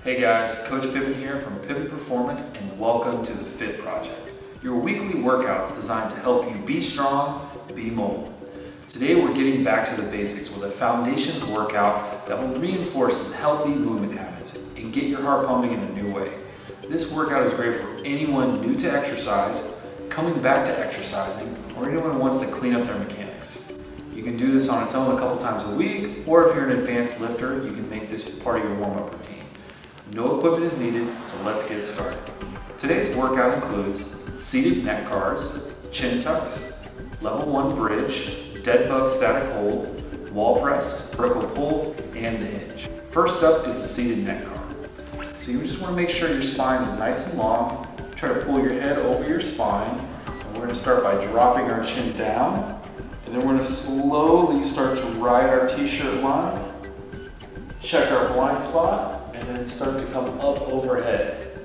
Hey guys, Coach Pippin here from Pippin Performance, and welcome to the Fit Project, your weekly workouts designed to help you be strong, be mobile. Today we're getting back to the basics with a foundations workout that will reinforce some healthy movement habits and get your heart pumping in a new way. This workout is great for anyone new to exercise, coming back to exercising, or anyone who wants to clean up their mechanics. You can do this on its own a couple times a week, or if you're an advanced lifter, you can make this part of your warm-up routine. No equipment is needed, so let's get started. Today's workout includes seated neck cars, chin tucks, level 1 bridge, dead bug static hold, wall press, vertical pull, and the hinge. First up is the seated neck car. So you just want to make sure your spine is nice and long. Try to pull your head over your spine. And we're going to start by dropping our chin down. And then we're going to slowly start to ride our t-shirt line. Check our blind spot. And then start to come up overhead.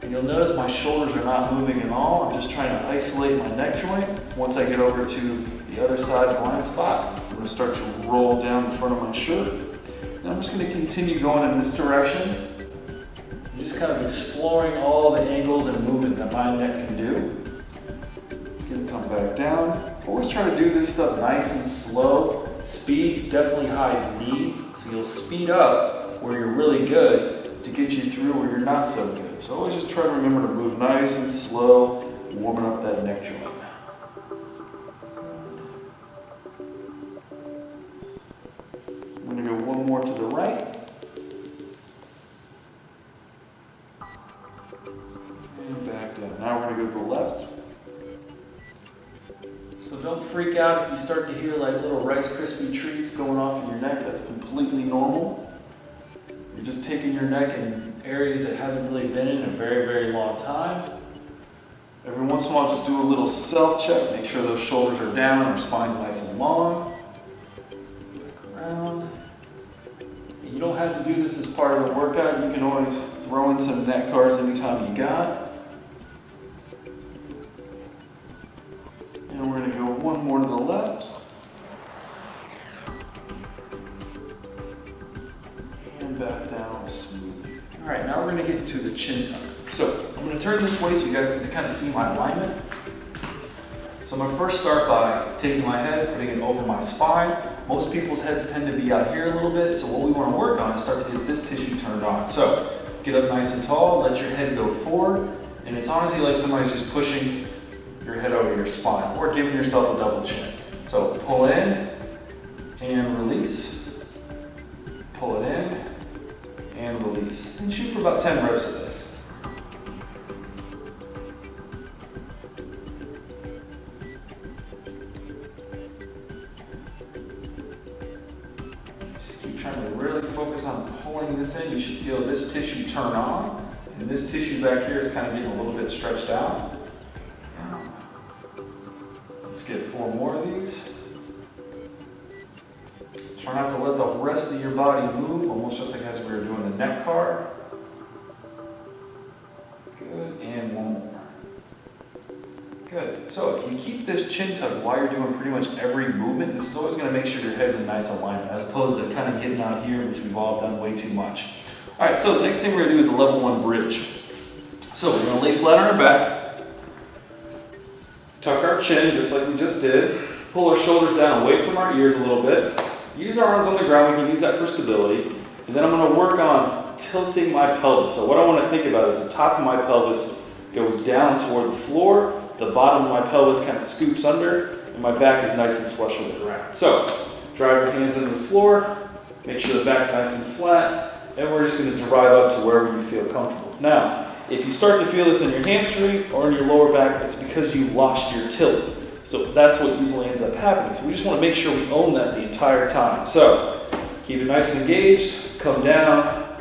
And you'll notice my shoulders are not moving at all. I'm just trying to isolate my neck joint. Once I get over to the other side blind spot, I'm going to start to roll down the front of my shirt. And I'm just going to continue going in this direction. I'm just kind of exploring all the angles and movement that my neck can do. It's going to come back down. Always try to do this stuff nice and slow. Speed definitely hides need, so you'll speed up where you're really good to get you through where you're not so good. So always just try to remember to move nice and slow, warming up that neck joint. I'm going to go one more to the right. And back down. Now we're going to go to the left. So don't freak out if you start to hear like little Rice Krispie treats going off in your neck. That's completely normal. You're just taking your neck in areas it hasn't really been in a very, very long time. Every once in a while, just do a little self-check. Make sure those shoulders are down, our spine's nice and long. Back around. You don't have to do this as part of the workout. You can always throw in some neck cars anytime you got. And we're going to go one more to the left. Back down smoothly. All right, now we're going to get into the chin tuck. So I'm going to turn this way so you guys can kind of see my alignment. So I'm going to first start by taking my head, putting it over my spine. Most people's heads tend to be out here a little bit, so what we want to work on is start to get this tissue turned on. So get up nice and tall, let your head go forward, and it's honestly like somebody's just pushing your head over your spine or giving yourself a double chin. So pull in and release. Pull it in and release. And shoot for about 10 reps of this. Just keep trying to really focus on pulling this in. You should feel this tissue turn on. And this tissue back here is kind of getting a little bit stretched out. Let's get 4 more of these. Try not to let the rest of your body move, almost just like as we were doing the neck car. Good, and one more. Good. So if you keep this chin tuck while you're doing pretty much every movement, this is always going to make sure your head's in nice alignment, as opposed to kind of getting out here, which we've all done way too much. All right, so the next thing we're going to do is a level 1 bridge. So we're going to lay flat on our back, tuck our chin just like we just did, pull our shoulders down away from our ears a little bit. Use our arms on the ground, we can use that for stability. And then I'm going to work on tilting my pelvis. So what I want to think about is the top of my pelvis goes down toward the floor, the bottom of my pelvis kind of scoops under, and my back is nice and flush with the ground. So drive your hands into the floor, make sure the back's nice and flat, and we're just going to drive up to wherever you feel comfortable. Now, if you start to feel this in your hamstrings or in your lower back, it's because you lost your tilt. So that's what usually ends up happening. So we just want to make sure we own that the entire time. So keep it nice and engaged, come down,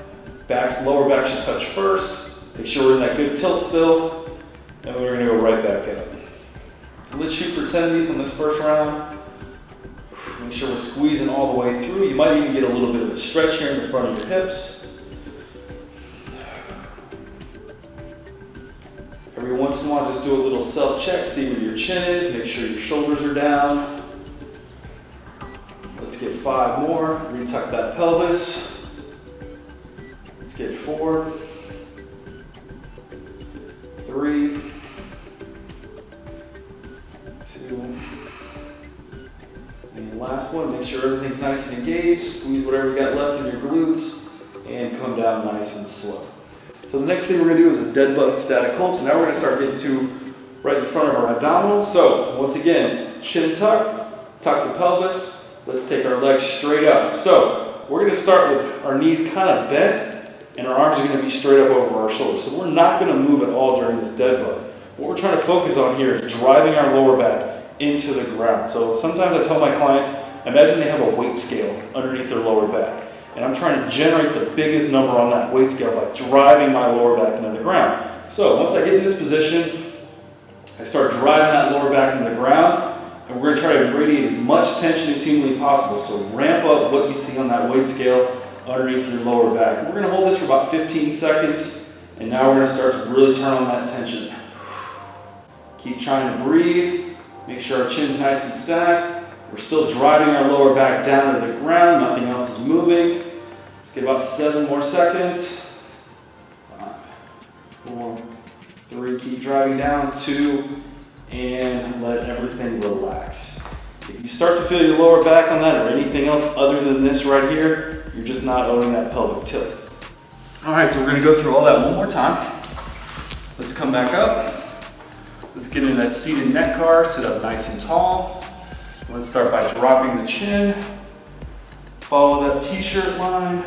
back, lower back should touch first. Make sure we're in that good tilt still, and we're going to go right back up. Let's shoot for 10 of these on this first round. Make sure we're squeezing all the way through. You might even get a little bit of a stretch here in the front of your hips. Every once in a while, just do a little self-check, see where your chin is, make sure your shoulders are down. Let's get 5 more. Retuck that pelvis. Let's get 4, 3, 2, and last one. Make sure everything's nice and engaged. Squeeze whatever you got left in your glutes and come down nice and slow. So the next thing we're going to do is a dead bug static hold. So now we're going to start getting to right in front of our abdominals. So once again, chin tuck, tuck the pelvis. Let's take our legs straight up. So we're going to start with our knees kind of bent and our arms are going to be straight up over our shoulders. So we're not going to move at all during this dead bug. What we're trying to focus on here is driving our lower back into the ground. So sometimes I tell my clients, imagine they have a weight scale underneath their lower back. And I'm trying to generate the biggest number on that weight scale by driving my lower back into the ground. So once I get in this position, I start driving that lower back into the ground, and we're going to try to radiate as much tension as humanly possible. So ramp up what you see on that weight scale underneath your lower back. We're going to hold this for about 15 seconds, and now we're going to start to really turn on that tension. Keep trying to breathe. Make sure our chin's nice and stacked. We're still driving our lower back down to the ground. Nothing else is moving. Let's get about 7 more seconds. 5, 4, 3. Keep driving down. 2, and let everything relax. If you start to feel your lower back on that or anything else other than this right here, you're just not owning that pelvic tilt. All right, so we're going to go through all that one more time. Let's come back up. Let's get into that seated neck car. Sit up nice and tall. Let's start by dropping the chin. Follow that t-shirt line.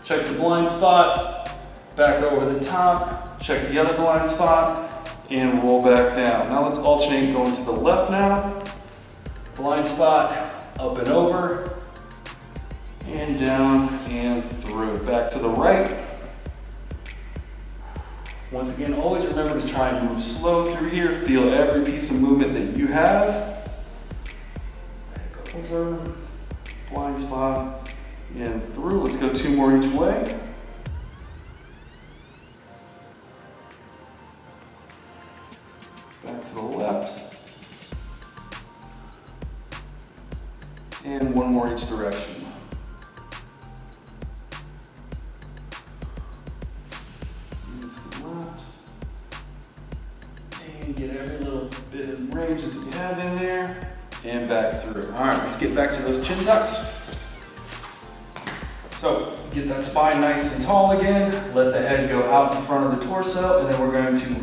Check the blind spot. Back over the top. Check the other blind spot. And roll back down. Now let's alternate going to the left now. Blind spot, up and over. And down and through. Back to the right. Once again, always remember to try and move slow through here. Feel every piece of movement that you have. Back over, blind spot, and through. Let's go 2 more each way. Back to the left. And 1 more each direction. And get every little bit of range that you have in there, and back through. All right, let's get back to those chin tucks. So get that spine nice and tall again. Let the head go out in front of the torso, and then we're going to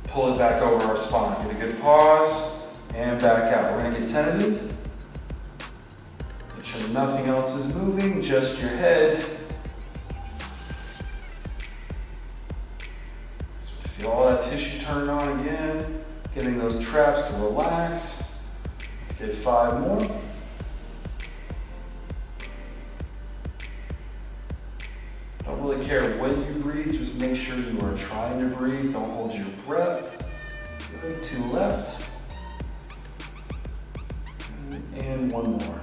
pull it back over our spine. Get a good pause, and back out. We're going to get 10 of these. Make sure nothing else is moving, just your head. Feel all that tissue turn on again, getting those traps to relax. Let's get 5 more. Don't really care when you breathe, just make sure you are trying to breathe. Don't hold your breath. Good, 2 left. And 1 more.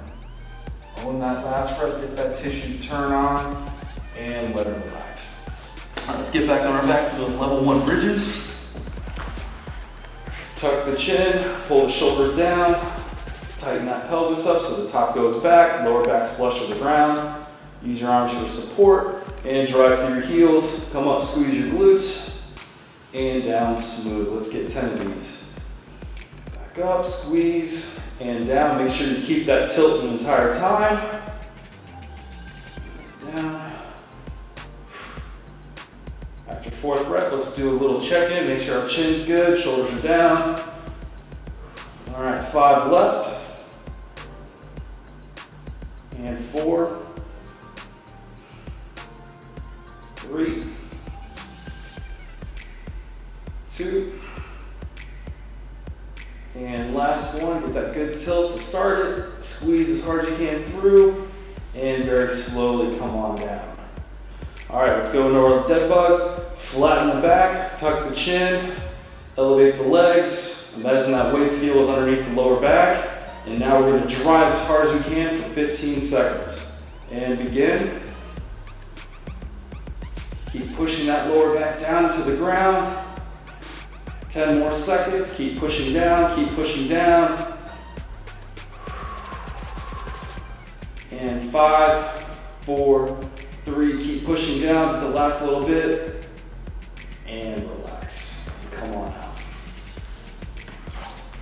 On that last breath, get that tissue to turn on and let it relax. All right, let's get back on our back for those level 1 bridges. Tuck the chin, pull the shoulder down, tighten that pelvis up so the top goes back, lower back's flush with the ground. Use your arms for support and drive through your heels. Come up, squeeze your glutes, and down smooth. Let's get 10 of these. Back up, squeeze, and down. Make sure you keep that tilt the entire time. Down. After 4th breath, let's do a little check-in. Make sure our chin's good, shoulders are down. All right, 5 left. And 4, 3, 2, and last one. Get that good tilt to start it. Squeeze as hard as you can through, and very slowly come on down. All right, let's go into our dead bug. Flatten the back, tuck the chin, elevate the legs. Imagine that weight scale is underneath the lower back. And now we're going to drive as hard as we can for 15 seconds. And begin. Keep pushing that lower back down to the ground. 10 more seconds. Keep pushing down, keep pushing down. And 5, 4, 3, keep pushing down the last little bit, and relax. Come on out.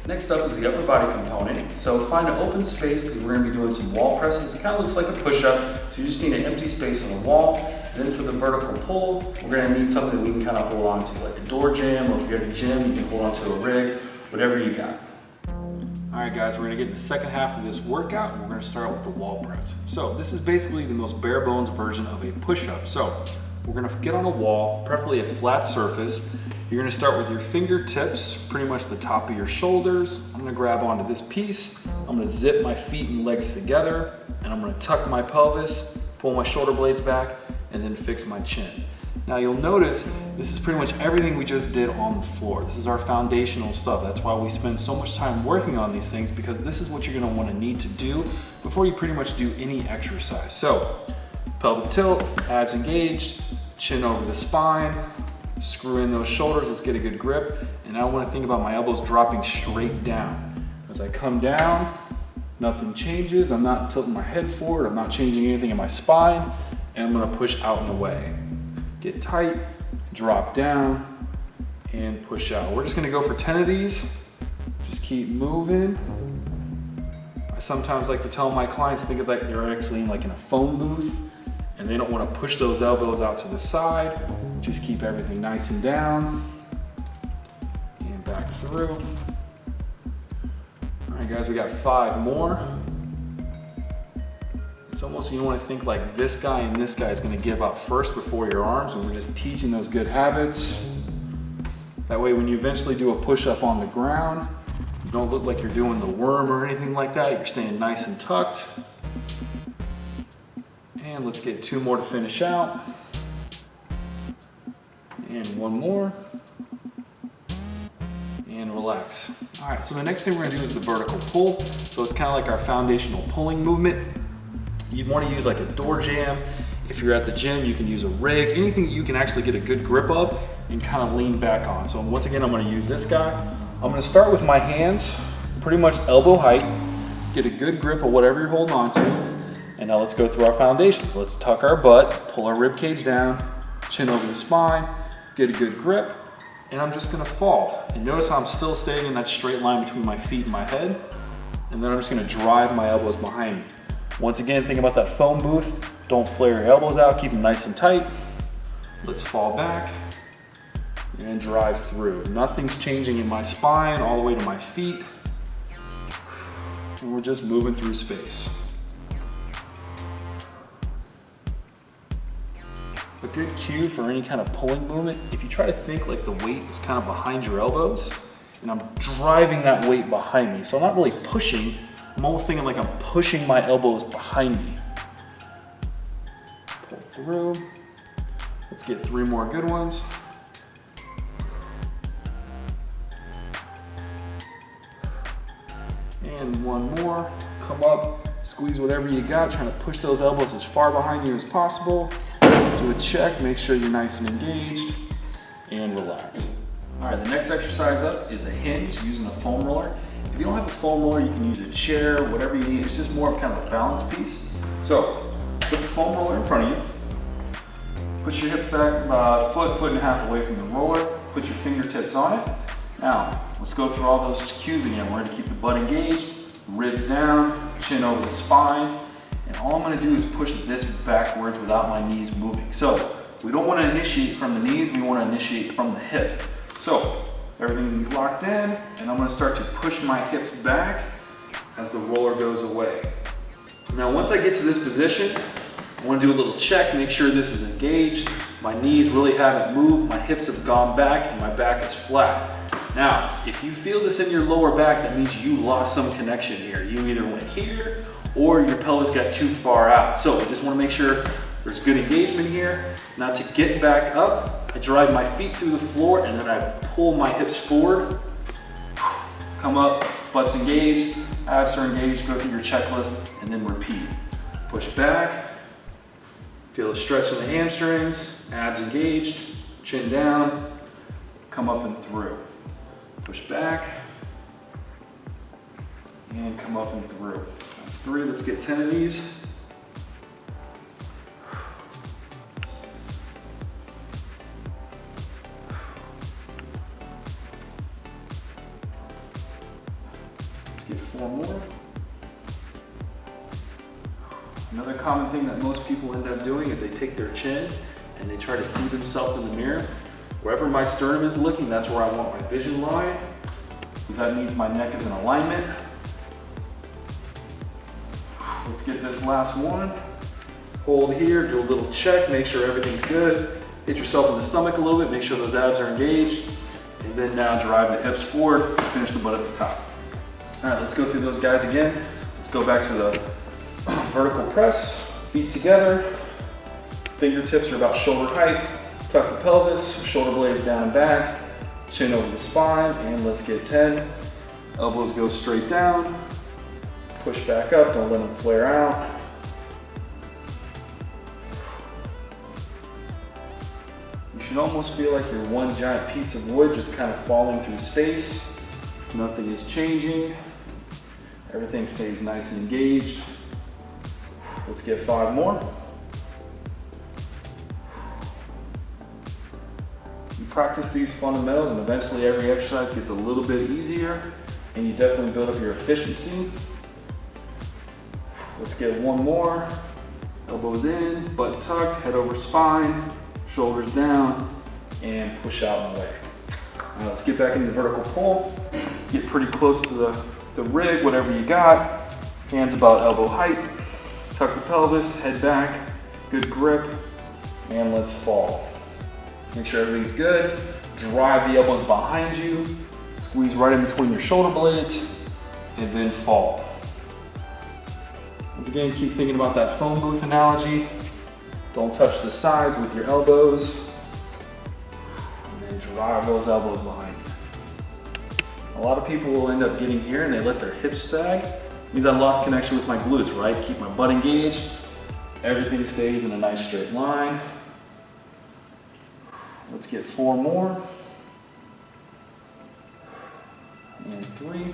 Next up is the upper body component. So find an open space because we're gonna be doing some wall presses. It kind of looks like a push-up, so you just need an empty space on the wall. And then for the vertical pull, we're gonna need something that we can kind of hold on to, like a door jamb, or if you're at the gym, you can hold on to a rig, whatever you got. All right guys, we're gonna get in the second half of this workout, and we're gonna start with the wall press. So this is basically the most bare bones version of a push-up. So we're gonna get on a wall, preferably a flat surface. You're gonna start with your fingertips, pretty much the top of your shoulders. I'm gonna grab onto this piece. I'm gonna zip my feet and legs together, and I'm gonna tuck my pelvis, pull my shoulder blades back, and then fix my chin. Now you'll notice this is pretty much everything we just did on the floor. This is our foundational stuff. That's why we spend so much time working on these things, because this is what you're gonna wanna need to do before you pretty much do any exercise. So, pelvic tilt, abs engaged, chin over the spine, screw in those shoulders, let's get a good grip. And I wanna think about my elbows dropping straight down. As I come down, nothing changes. I'm not tilting my head forward. I'm not changing anything in my spine. And I'm gonna push out and away. Get tight, drop down, and push out. We're just gonna go for 10 of these. Just keep moving. I sometimes like to tell my clients, think of like you're actually in a phone booth, and they don't wanna push those elbows out to the side. Just keep everything nice and down, and back through. All right guys, we got 5 more. It's almost, you want to think like this guy and this guy is going to give up first before your arms, and we're just teaching those good habits. That way when you eventually do a push-up on the ground, you don't look like you're doing the worm or anything like that. You're staying nice and tucked. And let's get 2 more to finish out. And 1 more. And relax. All right, so the next thing we're going to do is the vertical pull. So it's kind of like our foundational pulling movement. You'd want to use like a door jamb. If you're at the gym, you can use a rig, anything that you can actually get a good grip of and kind of lean back on. So once again, I'm going to use this guy. I'm going to start with my hands, pretty much elbow height, get a good grip of whatever you're holding on to. And now let's go through our foundations. Let's tuck our butt, pull our rib cage down, chin over the spine, get a good grip, and I'm just going to fall. And notice how I'm still staying in that straight line between my feet and my head. And then I'm just going to drive my elbows behind me. Once again, think about that phone booth. Don't flare your elbows out, keep them nice and tight. Let's fall back and drive through. Nothing's changing in my spine all the way to my feet. And we're just moving through space. A good cue for any kind of pulling movement, if you try to think like the weight is kind of behind your elbows, and I'm driving that weight behind me. So I'm not really pushing, I'm almost thinking like I'm pushing my elbows behind me. Pull through. Let's get 3 more good ones. And 1 more. Come up, squeeze whatever you got, trying to push those elbows as far behind you as possible. Do a check, make sure you're nice and engaged, and relax. All right, the next exercise up is a hinge using a foam roller. If you don't have a foam roller, you can use a chair, whatever you need. It's just more of kind of a balance piece. So, put the foam roller in front of you. Push your hips back about a foot and a half away from the roller. Put your fingertips on it. Now, let's go through all those cues again. We're gonna keep the butt engaged, ribs down, chin over the spine. And all I'm gonna do is push this backwards without my knees moving. So, we don't wanna initiate from the knees, we wanna initiate from the hip. So, everything's gonna be locked in, and I'm gonna start to push my hips back as the roller goes away. Now, once I get to this position, I wanna do a little check, make sure this is engaged. My knees really haven't moved, my hips have gone back, and my back is flat. Now, if you feel this in your lower back, that means you lost some connection here. You either went here, or your pelvis got too far out. So, I just wanna make sure there's good engagement here. Now, to get back up, I drive my feet through the floor, and then I pull my hips forward. Come up, butt's engaged, abs are engaged, go through your checklist, and then repeat. Push back, feel the stretch in the hamstrings, abs engaged, chin down, come up and through. Push back, and come up and through. That's 3, let's get 10 of these. 4 more. Another common thing that most people end up doing is they take their chin and they try to see themselves in the mirror. Wherever my sternum is looking, that's where I want my vision line, because that means my neck is in alignment. Let's get this last one. Hold here, do a little check, make sure everything's good. Hit yourself in the stomach a little bit, make sure those abs are engaged. And then now drive the hips forward, finish the butt at the top. All right, let's go through those guys again. Let's go back to the vertical press, feet together. Fingertips are about shoulder height. Tuck the pelvis, shoulder blades down and back, chin over the spine, and let's get 10. Elbows go straight down. Push back up, don't let them flare out. You should almost feel like you're one giant piece of wood just kind of falling through space. Nothing is changing. Everything stays nice and engaged. Let's get 5 more. You practice these fundamentals and eventually every exercise gets a little bit easier and you definitely build up your efficiency. Let's get 1 more. Elbows in, butt tucked, head over spine, shoulders down, and push out and away. Now let's get back into the vertical pull. Get pretty close to the rig, whatever you got. Hands about elbow height. Tuck the pelvis, head back, good grip, and let's fall. Make sure everything's good. Drive the elbows behind you. Squeeze right in between your shoulder blades, and then fall. Once again, keep thinking about that phone booth analogy. Don't touch the sides with your elbows. And then drive those elbows behind you. A lot of people will end up getting here and they let their hips sag. It means I lost connection with my glutes, right? Keep my butt engaged. Everything stays in a nice straight line. Let's get 4 more. And 3.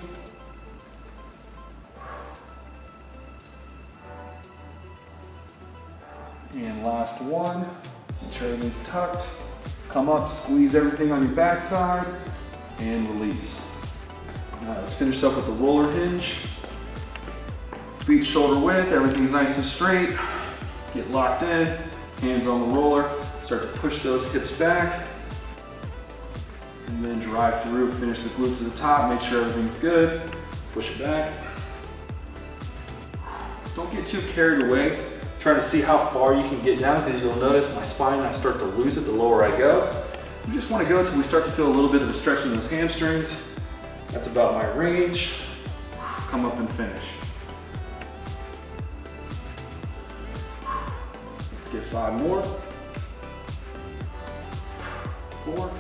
And last one. Make sure everything's tucked. Come up, squeeze everything on your backside, and release. Now let's finish up with the roller hinge. Feet shoulder width, everything's nice and straight. Get locked in, hands on the roller. Start to push those hips back. And then drive through, finish the glutes at the top, make sure everything's good. Push it back. Don't get too carried away trying to see how far you can get down, because you'll notice my spine, I start to lose it the lower I go. You just want to go until we start to feel a little bit of a stretch in those hamstrings. That's about my range. Come up and finish. Let's get 5 more. 4.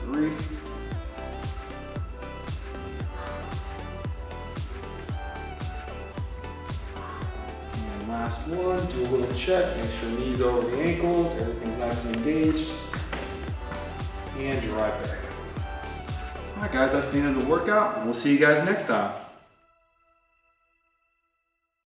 3. Last one, do a little check, make sure knees over the ankles, everything's nice and engaged, and drive back. All right guys, that's the end of the workout, and we'll see you guys next time.